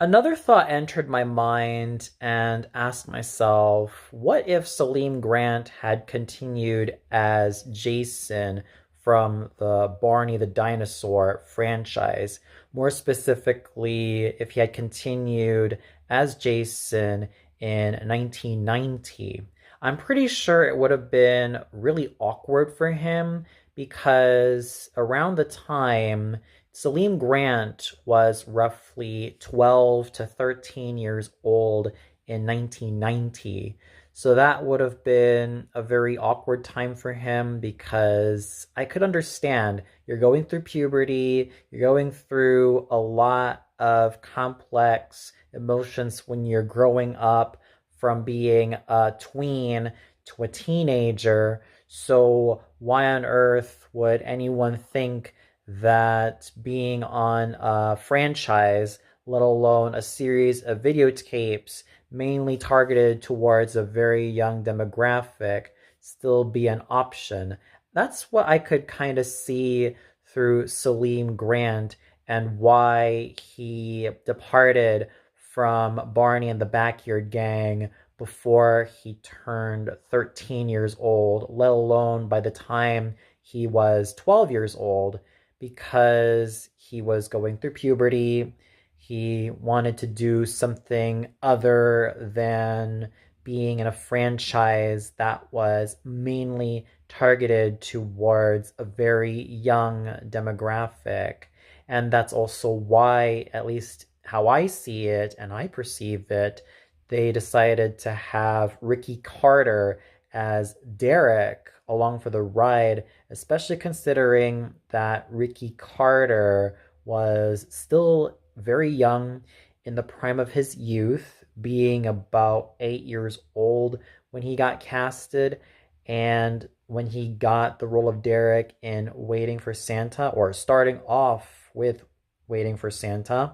Another thought entered my mind and asked myself, what if Salim Grant had continued as Jason from the Barney the Dinosaur franchise? More specifically, if he had continued as Jason in 1990. I'm pretty sure it would have been really awkward for him because around the time Salim Grant was roughly 12 to 13 years old in 1990. So that would have been a very awkward time for him because I could understand you're going through puberty, you're going through a lot of complex emotions when you're growing up from being a tween to a teenager. So, why on earth would anyone think that being on a franchise, let alone a series of videotapes mainly targeted towards a very young demographic, still be an option? That's what I could kind of see through Salim Grant and why he departed from Barney and the Backyard Gang before he turned 13 years old, let alone by the time he was 12 years old, because he was going through puberty. He wanted to do something other than being in a franchise that was mainly targeted towards a very young demographic. And that's also why, at least how I see it and I perceive it, they decided to have Ricky Carter as Derek along for the ride, especially considering that Ricky Carter was still very young in the prime of his youth, being about 8 years old when he got casted. And when he got the role of Derek in Waiting for Santa, or starting off with Waiting for Santa,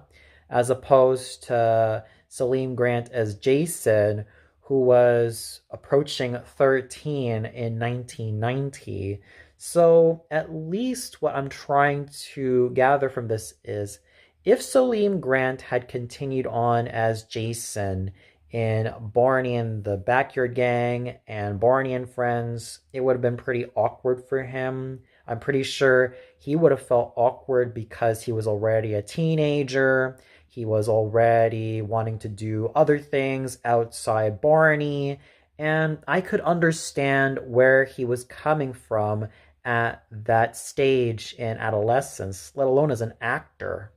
as opposed to Salim Grant as Jason, who was approaching 13 in 1990. So, at least what I'm trying to gather from this is if Salim Grant had continued on as Jason in Barney and the Backyard Gang and Barney and Friends, it would have been pretty awkward for him. I'm pretty sure he would have felt awkward because he was already a teenager. He was already wanting to do other things outside Barney. And I could understand where he was coming from at that stage in adolescence, let alone as an actor.